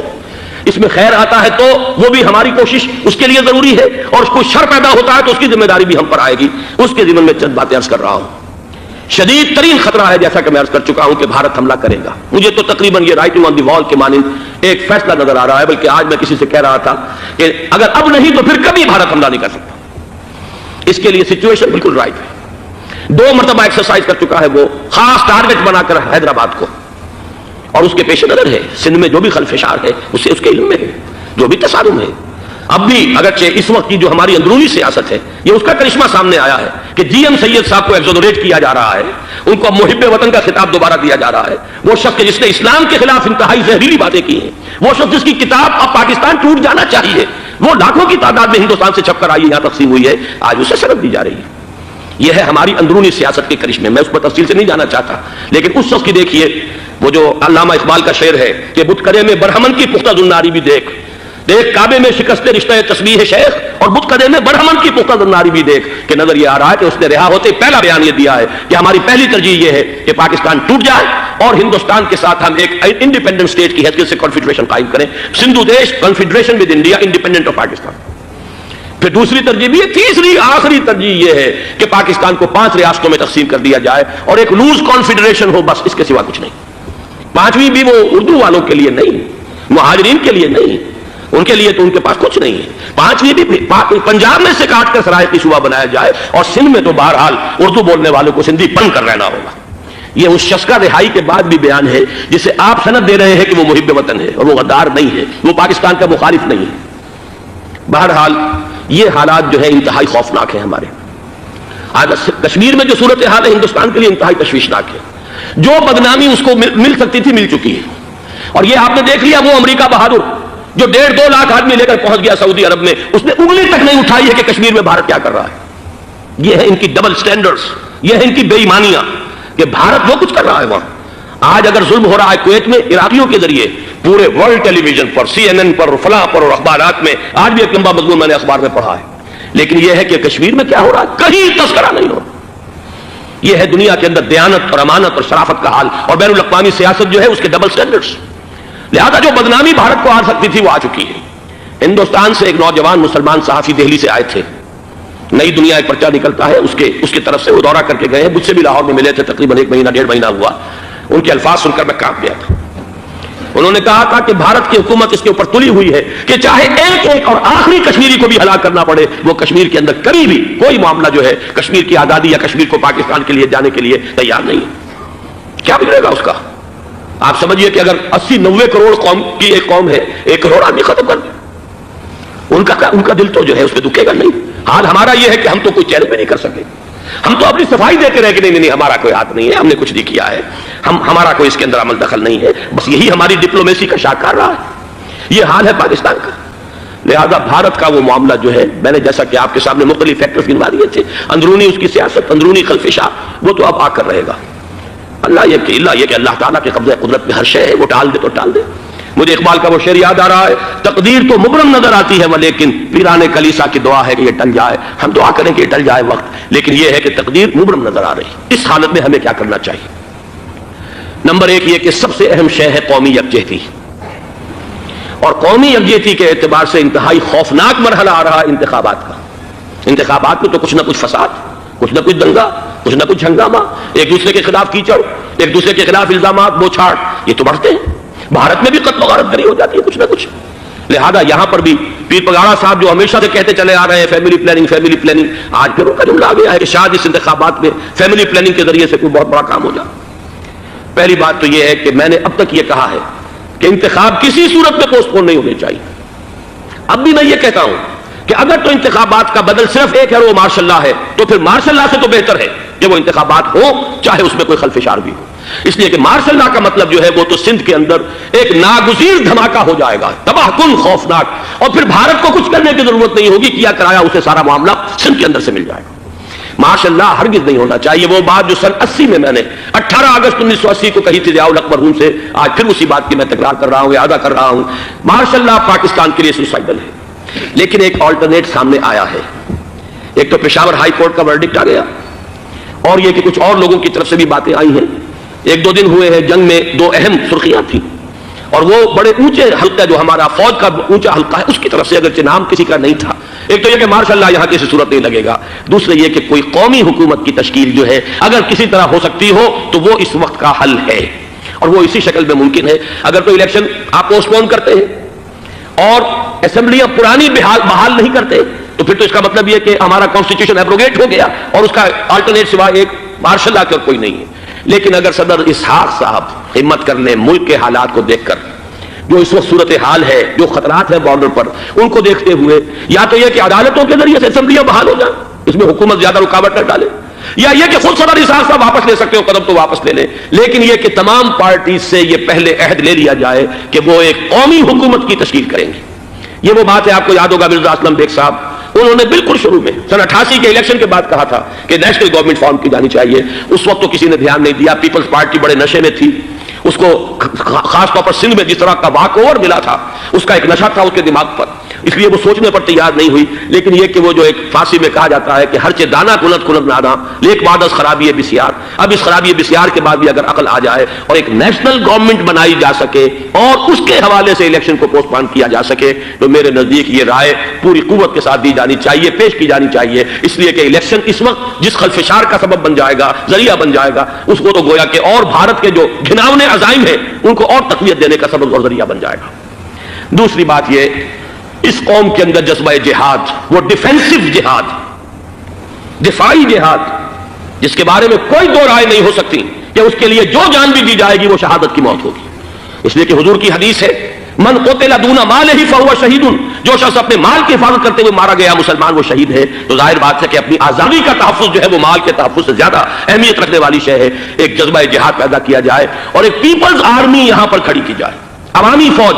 اس میں خیر آتا ہے تو وہ بھی ہماری کوشش اس کے لیے ضروری ہے، اور کوئی شر پیدا ہوتا ہے تو اس کی ذمہ داری بھی ہم پر آئے گی. اس کے ذمن میں چند باتیں عرض کر رہا ہوں. شدید ترین خطرہ ہے جیسا کہ میں عرض کر چکا ہوں کہ بھارت حملہ کرے گا. مجھے تو تقریباً یہ رائٹنگ آن دی وال کے مانند ایک فیصلہ نظر آ رہا ہے، بلکہ آج میں کسی سے کہہ رہا تھا کہ اگر اب نہیں تو پھر کبھی بھارت حملہ نہیں کر سکتا. اس کے لیے سچویشن بالکل رائٹ ہے. 2 مرتبہ ایکسرسائز کر چکا ہے وہ خاص ٹارگٹ بنا کر حیدرآباد کو، اور اس کے پیش نظر ہے سندھ میں جو بھی خلفشار ہے اسے اس کے علم میں ہے، جو بھی تصادم ہے. اب بھی اگرچہ اس وقت کی جو ہماری اندرونی سیاست ہے یہ اس کا کرشمہ سامنے آیا ہے کہ جی ایم سید صاحب کو ایگزونریٹ کیا جا رہا ہے، ان کو محب وطن کا خطاب دوبارہ دیا جا رہا ہے. وہ شخص جس نے اسلام کے خلاف انتہائی زہریلی باتیں کی ہیں، وہ شخص جس کی کتاب اب پاکستان ٹوٹ جانا چاہیے، وہ لاکھوں کی تعداد میں ہندوستان سے چھپ کر آئی یہاں تقسیم ہوئی ہے، آج اسے سرد دی جا رہی ہے. یہ ہے ہماری اندرونی سیاست کے کرشمے. میں اس پر تفصیل سے نہیں جانا چاہتا، لیکن اس شخص کی دیکھیے وہ جو علامہ اقبال کا شعر ہے کہ بت کرے میں برہمن کی پختہ زناری بھی دیکھ، دیکھ کعبے میں شکست رشتہ تسبیح شیخ، اور بت کرے میں برہمن کی پختہ زناری بھی دیکھ. کہ نظر یہ آ رہا ہے کہ اس نے رہا ہوتے پہلا بیان یہ دیا ہے کہ ہماری پہلی ترجیح یہ ہے کہ پاکستان ٹوٹ جائے اور ہندوستان کے ساتھ ہم ایک انڈیپینڈنٹ اسٹیٹ کی حیثیت سے کنفیڈریشن قائم کریں. سندھو دیش confederation with India independent of Pakistan. پھر دوسری ترجیح بھی ہے، تیسری آخری ترجیح یہ ہے کہ پاکستان کو 5 ریاستوں میں تقسیم کر دیا جائے اور ایک لوز کانفیڈریشن ہو، بس اس کے سوا کچھ نہیں. 5ویں بھی وہ اردو والوں کے لیے نہیں، مہاجرین کے لیے نہیں، ان کے لیے تو ان کے پاس کچھ نہیں ہے. 5ویں بھی پنجاب میں سے کاٹ کر سرائے صوبہ بنایا جائے، اور سندھ میں تو بہرحال اردو بولنے والوں کو سندھی پن کر رہنا ہوگا. یہ اس شخص کا رہائی کے بعد بھی بیان ہے جسے آپ سند دے رہے ہیں کہ وہ محب وطن ہے، اور وہ غدار نہیں ہے، وہ پاکستان کا مخالف نہیں ہے. بہرحال یہ حالات جو ہے انتہائی خوفناک ہیں ہمارے. آج کشمیر میں جو صورتحال ہے ہندوستان کے لیے انتہائی تشویشناک ہے. جو بدنامی اس کو مل سکتی تھی مل چکی ہے، اور یہ آپ نے دیکھ لیا وہ امریکہ بہادر جو 1.5-2 لاکھ آدمی لے کر پہنچ گیا سعودی عرب میں، اس نے انگلی تک نہیں اٹھائی ہے کہ کشمیر میں بھارت کیا کر رہا ہے. یہ ہے ان کی ڈبل سٹینڈرڈز، یہ ہے ان کی بے ایمانیاں کہ بھارت وہ کچھ کر رہا ہے وہاں. آج اگر ظلم ہو رہا ہے کویت میں عراقیوں کے ذریعے، پورے ورلڈ ٹیلی ویژن پر، CNN پر، فلاں پر، اور اخبارات میں، آج بھی ایک لمبا مضمون میں نے اخبار میں پڑھا ہے. لیکن یہ ہے کہ کشمیر میں کیا ہو رہا ہے کہیں تذکرہ نہیں ہو. یہ ہے دنیا کے اندر دیانت اور امانت اور شرافت کا حال، اور بین الاقوامی سیاست جو ہے اس کے ڈبل سٹینڈرڈز. لہذا جو بدنامی بھارت کو آ سکتی تھی وہ آ چکی ہے. ہندوستان سے ایک نوجوان مسلمان صحافی دہلی سے آئے تھے، نئی دنیا ایک پرچہ نکلتا ہے اس کی طرف سے، وہ دورہ کر کے گئے ہیں، مجھ سے بھی لاہور میں ملے تھے، تقریباً 1 مہینہ 1.5 مہینہ ہوا. ان کے الفاظ سن کر میں کانپ گیا تھا. انہوں نے کہا تھا کہ بھارت کی حکومت اس کے اوپر تلی ہوئی ہے کہ چاہے ایک اور آخری کشمیری کو بھی ہلاک کرنا پڑے، وہ کشمیر کے اندر کبھی بھی کوئی معاملہ جو ہے کشمیر کی آزادی یا کشمیر کو پاکستان کے لیے جانے کے لیے تیار نہیں ہے. کیا بگڑے گا اس کا؟ آپ سمجھیے کہ اگر 80-90 کروڑ قوم کی ایک قوم ہے، 1 کروڑ آدمی ختم کر دیں، ان کا دل تو جو ہے اس پہ دکھے گا نہیں. حال ہمارا یہ ہے کہ ہم تو کوئی چہرے پہ نہیں کر سکے. ہم تو اپنی صفائی دیتے رہے کہ نہیں ہمارا کوئی ہاتھ نہیں ہے، ہم نے کچھ نہیں کیا ہے، ہمارا کوئی اس کے اندر عمل دخل نہیں ہے. بس یہی ہماری ڈپلومیسی کا شاہکار رہا ہے. یہ حال ہے پاکستان کا. لہذا بھارت کا وہ معاملہ جو ہے، میں نے جیسا کہ آپ کے سامنے مختلف فیکٹرز گنوا دیے تھے، اندرونی اس کی سیاست، اندرونی خلفشاں، وہ تو اب آ کر رہے گا. اللہ یہ کہ اللہ تعالیٰ کے قبضہ قدرت میں ہر شے ہے، وہ ٹال دے تو ٹال دے۔ مجھے اقبال کا وہ شعر یاد آ رہا ہے، تقدیر تو مبرم نظر آتی ہے لیکن پیران کلیسا کی دعا ہے کہ یہ ٹل جائے۔ ہم دعا کریں کہ یہ ٹل جائے وقت، لیکن یہ ہے کہ تقدیر مبرم نظر آ رہی۔ اس حالت میں ہمیں کیا کرنا چاہیے؟ نمبر ایک یہ کہ سب سے اہم شے ہے قومی یکجہتی، اور قومی یکجہتی کے اعتبار سے انتہائی خوفناک مرحلہ آ رہا ہے انتخابات کا۔ انتخابات میں تو کچھ نہ کچھ فساد، کچھ نہ کچھ دنگا، کچھ نہ کچھ ہنگامہ، ایک دوسرے کے خلاف کیچڑ، ایک دوسرے کے خلاف الزامات بوچھاڑ، یہ تو بڑھتے ہیں۔ بھارت میں بھی قتل و غارت گری ہو جاتی ہے کچھ نہ کچھ۔ لہذا یہاں پر بھی پیر پگاڑا صاحب جو ہمیشہ سے کہتے چلے آ رہے ہیں فیملی پلاننگ، آج پھر ان کا جملہ آ گیا ہے کہ شاید اس انتخابات میں فیملی پلاننگ کے ذریعے سے کوئی بہت بڑا کام ہو جائے۔ پہلی بات تو یہ ہے کہ میں نے اب تک یہ کہا ہے کہ انتخاب کسی صورت میں پوسٹ پون نہیں ہونے چاہیے۔ اب بھی میں یہ کہتا ہوں کہ اگر تو انتخابات کا بدل صرف ایک ہے وہ مارشل لا ہے، تو پھر مارشل لا سے تو بہتر ہے کہ وہ انتخابات ہو چاہے اس میں کوئی خلفشار بھی ہو، اس لیے کہ مارشل لا کا مطلب جو ہے وہ تو سندھ کے اندر ایک ناگزیر دھماکہ ہو جائے گا، تباہ کن، خوفناک، اور پھر بھارت کو کچھ کرنے کی ضرورت نہیں ہوگی، کیا کرایا اسے سارا معاملہ سندھ کے اندر سے مل جائے گا۔ ماشاء اللہ ہرگز نہیں ہونا چاہیے۔ وہ بات جو سن 80 میں نے 18 اگست 1980 کو کہی تھی ضیاء الحق مرحوم سے، آج پھر اسی بات کی میں تکرار کر رہا ہوں، اعادہ کر رہا ہوں، ماشاء اللہ پاکستان کے لیے سوسائڈل ہے۔ لیکن ایک آلٹرنیٹ سامنے آیا ہے۔ ایک تو پشاور ہائی کورٹ کا ورڈکٹ آ گیا، اور یہ کہ کچھ اور لوگوں کی طرف سے بھی باتیں آئی ہیں۔ ایک دو دن ہوئے ہیں جنگ میں، دو اہم سرخیاں تھیں، اور وہ بڑے اونچے حلقہ جو ہمارا فوج کا اونچا حلقہ ہے اس کی طرف سے اگرچہ نام کسی کا نہیں تھا۔ ایک تو یہ کہ ماشاء اللہ یہاں کسی صورت نہیں لگے گا، دوسرے یہ کہ کوئی قومی حکومت کی تشکیل جو ہے اگر کسی طرح ہو سکتی ہو تو وہ اس وقت کا حل ہے، اور وہ اسی شکل میں ممکن ہے۔ اگر تو الیکشن آپ پوسٹ پون کرتے ہیں اور اسمبلیاں پرانی بحال نہیں کرتے تو پھر تو اس کا مطلب یہ کہ ہمارا کانسٹیٹیوشن ایبروگیٹ ہو گیا، اور اس کا آلٹرنیٹ سوائے ایک مارشل لا کر کوئی نہیں ہے۔ لیکن اگر صدر اسحاق صاحب ہمت کر لیں، ملک کے حالات کو دیکھ کر، جو اس وقت صورتحال ہے، جو خطرات ہیں بارڈر پر، ان کو دیکھتے ہوئے یا تو یہ کہ عدالتوں کے ذریعے سے اسمبلیاں بحال ہو جائیں، اس میں حکومت زیادہ رکاوٹ نہ ڈالے، یا یہ کہ خود صدر اسحاق صاحب واپس لے سکتے ہو قدم تو واپس لے لیں، لیکن یہ کہ تمام پارٹیز سے یہ پہلے عہد لے لیا جائے کہ وہ ایک قومی حکومت کی تشکیل کریں گے۔ یہ وہ بات ہے، آپ کو یاد ہوگا مرزا اسلم بیگ صاحب، انہوں نے بالکل شروع میں سن 88 کے الیکشن کے بعد کہا تھا کہ نیشنل گورنمنٹ فارم کی جانی چاہیے۔ اس وقت تو کسی نے دھیان نہیں دیا، پیپلز پارٹی بڑے نشے میں تھی، اس کو خاص طور پر سندھ میں جس طرح کا واک اوور ملا تھا، اس کا ایک نشہ تھا اس کے دماغ پر، اس لیے وہ سوچنے پر تیار نہیں ہوئی۔ لیکن یہ کہ وہ جو ایک فارسی میں کہا جاتا ہے کہ ہر چے دانا کنت کنت نادا لیک بعد از خرابی بسیار، اب اس خرابی بسیار کے بعد بھی اگر عقل آ جائے اور ایک نیشنل گورنمنٹ بنائی جا سکے اور اس کے حوالے سے الیکشن کو پوسٹ پون کیا جا سکے تو میرے نزدیک یہ رائے پوری قوت کے ساتھ دی جانی چاہیے، پیش کی جانی چاہیے، اس لیے کہ الیکشن اس وقت جس خلفشار کا سبب بن جائے گا، ذریعہ بن جائے گا، اس کو تو گویا کہ اور بھارت کے جو گھناونے عزائم ہیں ان کو اور تقویت دینے کا سبب اور ذریعہ بن جائے گا۔ دوسری بات یہ، اس قوم کے اندر جذبہ جہاد، وہ ڈیفینسو جہاد، دفاعی جہاد، جس کے بارے میں کوئی دو رائے نہیں ہو سکتی کہ اس کے لیے جو جان بھی دی جائے گی وہ شہادت کی موت ہوگی۔ اس لیے کہ حضور کی حدیث ہے، من قتل دون مالہ فہو شہید، جو شخص اپنے مال کی حفاظت کرتے ہوئے مارا گیا مسلمان وہ شہید ہے۔ تو ظاہر بات ہے کہ اپنی آزادی کا تحفظ جو ہے وہ مال کے تحفظ سے زیادہ اہمیت رکھنے والی شے ہے۔ ایک جذبہ جہاد پیدا کیا جائے اور ایک پیپلز آرمی یہاں پر کھڑی کی جائے، عوامی فوج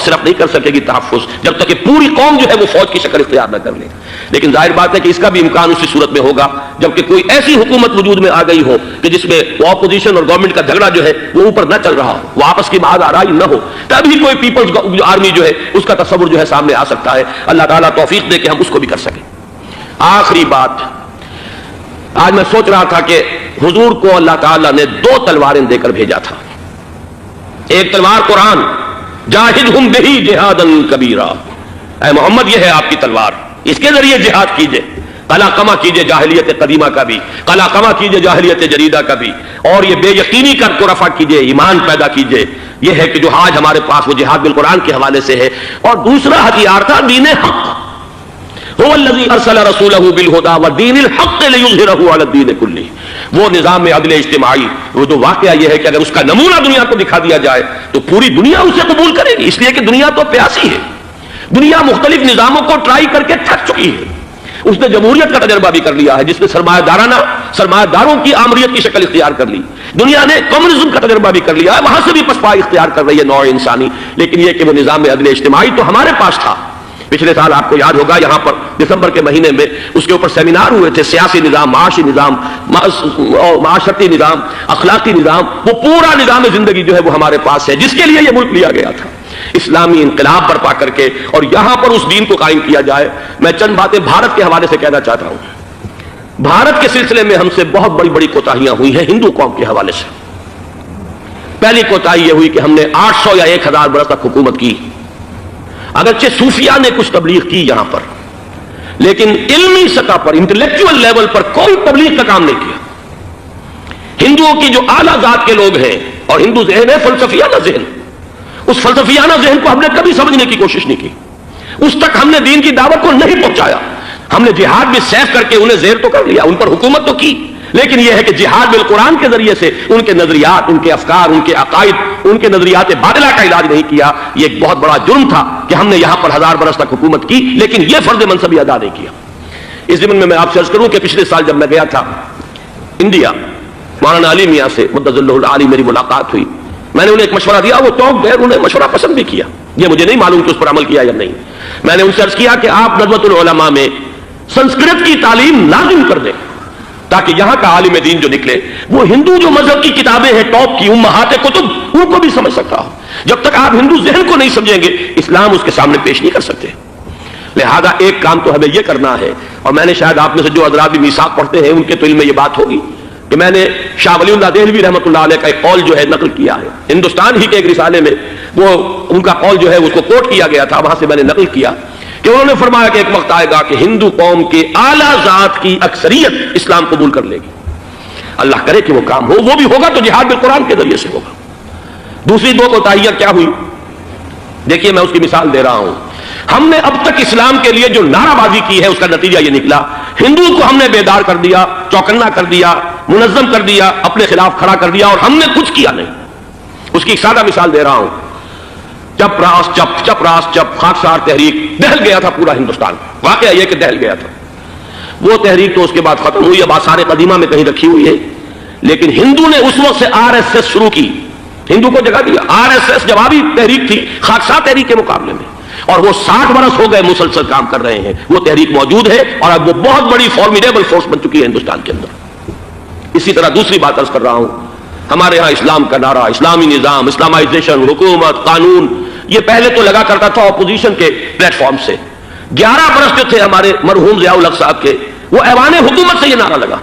صرف نہیں کر سکے گی تحفظ جب تک کہ پوری قوم جو ہے وہ فوج کی شکل اختیار نہ کر لے۔ لیکن ظاہر بات ہے کہ اس کا بھی امکان اسی صورت میں ہوگا جبکہ کوئی ایسی حکومت وجود میں آ گئی ہو کہ جس میں اپوزیشن اور گورنمنٹ کا جھگڑا جو ہے وہ اوپر نہ چل رہا ہو، وہ آپس کی بات آرائی نہ ہو، تبھی کوئی پیپلز آرمی جو ہے اس کا تصور جو ہے سامنے آ سکتا ہے۔ اللہ تعالیٰ توفیق دے کہ ہم اس کو بھی کر سکیں۔ آخری بات، آج میں سوچ رہا تھا کہ حضور کو اللہ تعالیٰ نے 2 تلواریں دے کر بھیجا تھا۔ ایک تلوار قرآن، جاہدہم بہ جہادا کبیرا، اے محمد یہ ہے آپ کی تلوار، اس کے ذریعے جہاد کیجئے، قلع کما کیجئے جاہلیت قدیمہ کا بھی، قلع کما کیجئے جاہلیت جدیدہ کا بھی، اور یہ بے یقینی کو رفع کیجئے، ایمان پیدا کیجئے۔ یہ ہے کہ جو آج ہمارے پاس وہ جہاد بالقرآن کے حوالے سے ہے۔ اور دوسرا ہتھیار تھا دین حق، هو الذی ارسل رسولہ بالہدی ودین الحق لیظہرہ علی الدین کلہ، وہ نظام عدل اجتماعی، وہ جو واقعہ یہ ہے کہ اگر اس کا نمونہ دنیا کو دکھا دیا جائے تو پوری دنیا اسے قبول کرے گی، اس لیے کہ دنیا تو پیاسی ہے، دنیا مختلف نظاموں کو ٹرائی کر کے تھک چکی ہے۔ اس نے جمہوریت کا تجربہ بھی کر لیا ہے جس نے سرمایہ داروں کی آمریت کی شکل اختیار کر لی، دنیا نے کمیونزم کا تجربہ بھی کر لیا ہے، وہاں سے بھی پسپائی اختیار کر رہی ہے نوع انسانی۔ لیکن یہ کہ وہ نظام عدل اجتماعی تو ہمارے پاس تھا، پچھلے سال آپ کو یاد ہوگا یہاں پر دسمبر کے مہینے میں اس کے اوپر سیمینار ہوئے تھے، سیاسی نظام، معاشی نظام، معاشرتی نظام، اخلاقی نظام، وہ پورا نظام زندگی جو ہے وہ ہمارے پاس ہے جس کے لیے یہ ملک لیا گیا تھا، اسلامی انقلاب برپا کر کے، اور یہاں پر اس دین کو قائم کیا جائے۔ میں چند باتیں بھارت کے حوالے سے کہنا چاہتا ہوں۔ بھارت کے سلسلے میں ہم سے بہت بڑی بڑی کوتاہیاں ہوئی ہیں ہندو قوم کے حوالے سے۔ پہلی کوتاہی یہ ہوئی کہ ہم نے 800 یا 1000 برس تک حکومت کی، اگرچہ صوفیاء نے کچھ تبلیغ کی یہاں پر، لیکن علمی سطح پر، انٹلیکچوئل لیول پر کوئی تبلیغ کا کام نہیں کیا۔ ہندوؤں کی جو اعلیٰ ذات کے لوگ ہیں، اور ہندو ذہن ہے فلسفیانہ ذہن، اس فلسفیانہ ذہن کو ہم نے کبھی سمجھنے کی کوشش نہیں کی، اس تک ہم نے دین کی دعوت کو نہیں پہنچایا۔ ہم نے جہاد میں سیف کر کے انہیں زیر تو کر لیا، ان پر حکومت تو کی، لیکن یہ ہے کہ جہاد بالقرآن کے ذریعے سے ان کے نظریات، ان کے افکار، ان کے عقائد، ان کے نظریات باطلہ کا علاج نہیں کیا۔ یہ ایک بہت بڑا جرم تھا کہ ہم نے یہاں پر 1000 برس تک حکومت کی، لیکن یہ فرض منصبی ادا نہیں کیا۔ اس ضمن میں آپ سے عرض کروں کہ پچھلے سال جب میں گیا تھا انڈیا، مولانا علی میاں سے مدظ اللہ العالی میری ملاقات ہوئی، میں نے انہیں ایک مشورہ دیا، وہ ٹوک گئے، انہیں مشورہ پسند بھی کیا، یہ مجھے نہیں معلوم کہ اس پر عمل کیا یا نہیں۔ میں نے ان سے عرض کیا کہ آپ ندوۃ العلماء میں سنسکرت کی تعلیم لازم کر دیں، تاکہ یہاں کا عالم دین جو نکلے وہ ہندو جو مذہب کی کتابیں ہیں ٹاپ کی، امہات کتب، ان کو بھی سمجھ سکتا ہو۔ جب تک آپ ہندو ذہن کو نہیں سمجھیں گے، اسلام اس کے سامنے پیش نہیں کر سکتے۔ لہذا ایک کام تو ہمیں یہ کرنا ہے، اور میں نے شاید آپ میں سے جو حضرات بھی میثاق پڑھتے ہیں ان کے تو علم میں یہ بات ہوگی کہ میں نے شاہ ولی اللہ دہلوی رحمۃ اللہ علیہ کا ایک قول جو ہے نقل کیا ہے، ہندوستان ہی کے ایک رسالے میں وہ ان کا قول جو ہے اس کو کوٹ کیا گیا تھا، وہاں سے میں نے نقل کیا کہ انہوں نے فرمایا کہ ایک وقت آئے گا کہ ہندو قوم کے اعلیٰ ذات کی اکثریت اسلام قبول کر لے گی۔ اللہ کرے کہ وہ کام ہو، وہ بھی ہوگا تو جہاد بالقرآن کے ذریعے سے ہوگا۔ دوسری دو کوتاہیاں کیا ہوئی؟ دیکھیے میں اس کی مثال دے رہا ہوں۔ ہم نے اب تک اسلام کے لیے جو نعرہ بازی کی ہے اس کا نتیجہ یہ نکلا، ہندو کو ہم نے بیدار کر دیا، چوکنا کر دیا، منظم کر دیا، اپنے خلاف کھڑا کر دیا، اور ہم نے کچھ کیا نہیں۔ اس کی ایک سادہ مثال دے رہا ہوں۔ چپ راس چپ، چپ راس چپ، خاکسار تحریک، دہل گیا تھا پورا ہندوستان، واقعہ یہ کہ دہل گیا تھا۔ وہ تحریک تو اس کے بعد ختم ہوئی، اب آثار قدیمہ میں کہیں رکھی ہوئی ہے، لیکن ہندو نے اس وقت سے RSS شروع کی، ہندو کو جگہ دیا۔ RSS جوابی تحریک تھی خاکسار تحریک کے مقابلے میں، اور وہ 60 برس ہو گئے مسلسل کام کر رہے ہیں، وہ تحریک موجود ہے، اور اب وہ بہت بڑی فارمیڈیبل فورس بن چکی ہے ہندوستان کے اندر۔ اسی طرح دوسری بات عرض کر رہا ہوں، ہمارے ہاں اسلام کا نعرہ، اسلامی نظام، اسلامائزیشن، حکومت، قانون، یہ پہلے تو لگا کرتا تھا اپوزیشن کے پلیٹ فارم سے۔ 11 برس جو تھے ہمارے مرحوم ضیاء الحق صاحب کے، وہ ایوان حکومت سے یہ نعرہ لگا۔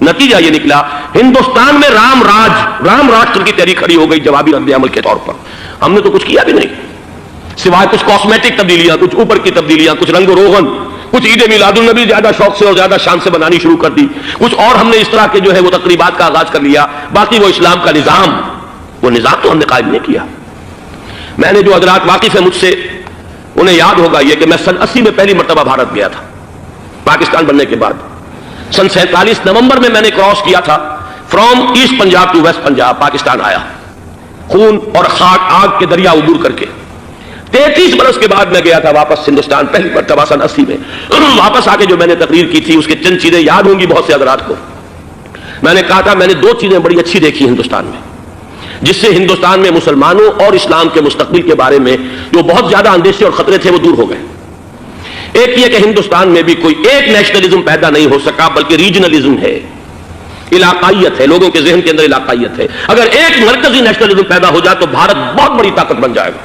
نتیجہ یہ نکلا ہندوستان میں رام راشٹر کی تحریک کھڑی ہو گئی جوابی رد عمل کے طور پر۔ ہم نے تو کچھ کیا بھی نہیں، سوائے کچھ کاسمیٹک تبدیلیاں، کچھ اوپر کی تبدیلیاں، کچھ رنگ و روغن، کچھ عید میلاد النبی زیادہ شوق سے اور زیادہ شان سے بنانی شروع کر دی، کچھ اور ہم نے اس طرح کے جو ہے وہ تقریبات کا آغاز کر لیا۔ باقی وہ اسلام کا نظام، وہ نظام تو ہم نے قائم نہیں کیا۔ میں نے جو حضرات واقف ہیں مجھ سے، انہیں یاد ہوگا یہ کہ میں سن 80 میں پہلی مرتبہ بھارت گیا تھا، پاکستان بننے کے بعد۔ سن 47 نومبر میں نے کراس کیا تھا from east Punjab to west Punjab, Pakistan آیا، خون اور خاک آگ کے دریا عبور کر کے۔ 33 برس کے بعد میں گیا تھا واپس ہندوستان، پہلی مرتبہ سن 80 میں۔ واپس آ کے جو میں نے تقریر کی تھی اس کے چند چیزیں یاد ہوں گی بہت سے حضرات کو۔ میں نے کہا تھا میں نے 2 چیزیں بڑی اچھی دیکھی ہندوستان میں، جس سے ہندوستان میں مسلمانوں اور اسلام کے مستقبل کے بارے میں جو بہت زیادہ اندیشے اور خطرے تھے وہ دور ہو گئے۔ ایک یہ کہ ہندوستان میں بھی کوئی ایک نیشنلزم پیدا نہیں ہو سکا، بلکہ ریجنلزم ہے، علاقائیت ہے، لوگوں کے ذہن کے اندر علاقائیت ہے۔ اگر ایک مرکزی نیشنلزم پیدا ہو جائے تو بھارت بہت بڑی طاقت بن جائے گا،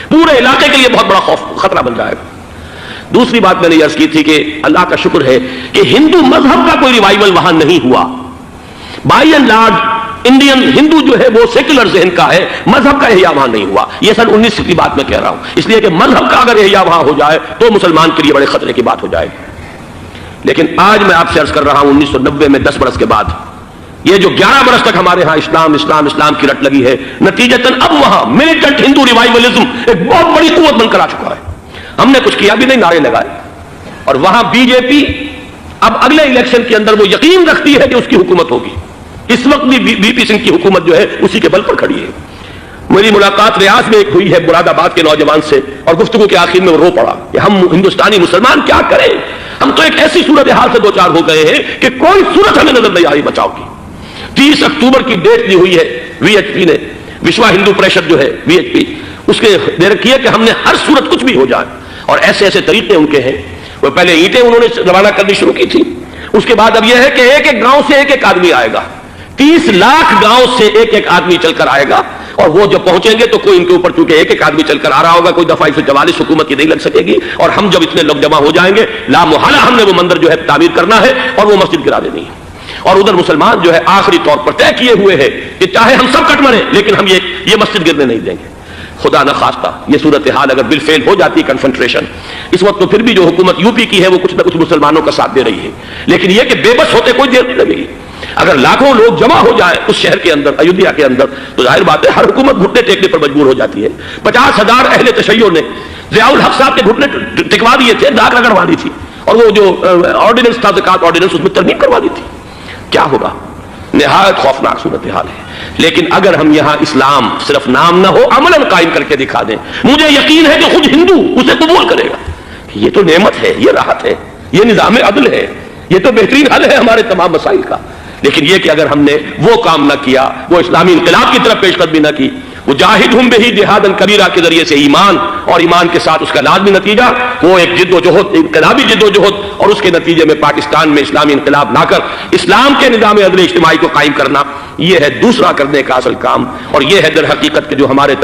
پورے علاقے کے لیے بہت بڑا خطرہ بن جائے گا۔ دوسری بات میں نے عرض کی تھی کہ اللہ کا شکر ہے کہ ہندو مذہب کا کوئی ریوائول وہاں نہیں ہوا۔ بائی اینڈ لارج انڈین ہندو جو ہے وہ سیکولر ذہن کا ہے، مذہب کا احیا وہاں نہیں ہوا۔ یہ سن 19 کی بات میں کہہ رہا ہوں، اس لیے کہ مذہب کا اگر احیا وہاں ہو جائے تو مسلمان کے لیے بڑے خطرے کی بات ہو جائے گی۔ لیکن آج میں آپ سے عرض کر رہا ہوں 1990 میں 10 برس کے بعد یہ جو 11 برس تک ہمارے ہاں اسلام کی رٹ لگی ہے، نتیجتاً اب وہاں ملیٹنٹ ہندو ریوائولزم ایک بہت بڑی قوت بن کر آ چکا ہے۔ ہم نے کچھ کیا بھی نہیں، نعرے لگائے، اور وہاں BJP اب اگلے الیکشن کے اندر وہ یقین رکھتی ہے کہ اس کی حکومت ہوگی۔ اس وقت بھی VP سنگھ کی حکومت جو ہے اسی کے بل پر کھڑی ہے۔ میری ملاقات ریاض میں ایک ہوئی ہے مراد آباد کے نوجوان سے، اور گفتگو کے آخر میں وہ رو پڑا کہ ہم ہندوستانی مسلمان کیا کریں، ہم تو ایک ایسی صورتحال سے دوچار ہو گئے ہیں کہ کوئی صورت ہمیں نظر نہیں آ رہی بچاؤ کی۔ 30 اکتوبر کی ڈیٹ دی ہوئی ہے VHP نے، وشوا ہندو پریشد جو ہے VHP، اس کے دے رکھی ہے کہ ہم نے ہر صورت کچھ بھی ہو جائے اور ایسے ایسے طریقے ان کے ہیں. وہ پہلے اینٹیں انہوں نے روانہ کرنی شروع کی تھی, اس کے بعد اب یہ ہے کہ ایک ایک گاؤں سے ایک ایک آدمی آئے گا, 30 لاکھ گاؤں سے ایک ایک آدمی چل کر آئے گا, اور وہ جب پہنچیں گے تو کوئی ان کے اوپر چونکہ ایک ایک آدمی چل کر آ رہا ہوگا, کوئی دفعہ 144 حکومت کی نہیں لگ سکے گی, اور ہم جب اتنے لوگ جمع ہو جائیں گے لا محالہ ہم نے وہ مندر جو ہے تعمیر کرنا ہے اور وہ مسجد گرا دینی ہے. اور ادھر مسلمان جو ہے آخری طور پر طے کیے ہوئے ہیں کہ چاہے ہم سب کٹ مریں لیکن ہم یہ مسجد گرنے نہیں دیں گے. خدا نہ خواستہ یہ صورتحال اگر بالفعل ہو جاتی کنفنٹریشن اس وقت, تو پھر بھی جو حکومت یو پی کی ہے وہ کچھ نہ کچھ مسلمانوں کا ساتھ دے رہی ہے, لیکن یہ کہ بے بس ہوتے کوئی دیر نہیں لگے گی. اگر لاکھوں لوگ جمع ہو جائیں اس شہر کے اندر, ایودھیا کے اندر, تو ظاہر بات ہے ہر حکومت گھٹنے ٹیکنے پر مجبور ہو جاتی ہے. 50,000 اہل تشیع نے ضیاء الحق صاحب کے گھٹنے ٹکوا دیے تھے, داغ رگڑوا دی تھی, اور وہ جو آرڈیننس تھا زکوٰۃ آرڈیننس اس میں ترمیم کروا دی تھی. کیا ہوگا؟ نہایت خوفناک صورتحال ہے. لیکن اگر ہم یہاں اسلام صرف نام نہ ہو عملاً قائم کر کے دکھا دیں, مجھے یقین ہے کہ خود ہندو اسے قبول کرے گا. یہ تو نعمت ہے, یہ راحت ہے, یہ نظام عدل ہے, یہ تو بہترین حل ہے ہمارے تمام مسائل کا. لیکن یہ کہ اگر ہم نے وہ کام نہ کیا, وہ اسلامی انقلاب کی طرف پیش قدمی نہ کی, وہ جاہدہم بہ جہادا کبیرہ کے ذریعے سے ایمان, اور ایمان کے ساتھ اس کا لازمی نتیجہ وہ ایک جد و جہد, انقلابی جد و جہد, اور اس کے نتیجے میں پاکستان میں اسلامی انقلاب لا کر اسلام کے نظام عدل اجتماعی کو قائم کرنا, یہ ہے دوسرا کرنے کا اصل کام. اور یہ ہے در حقیقت کہ جو ہمارے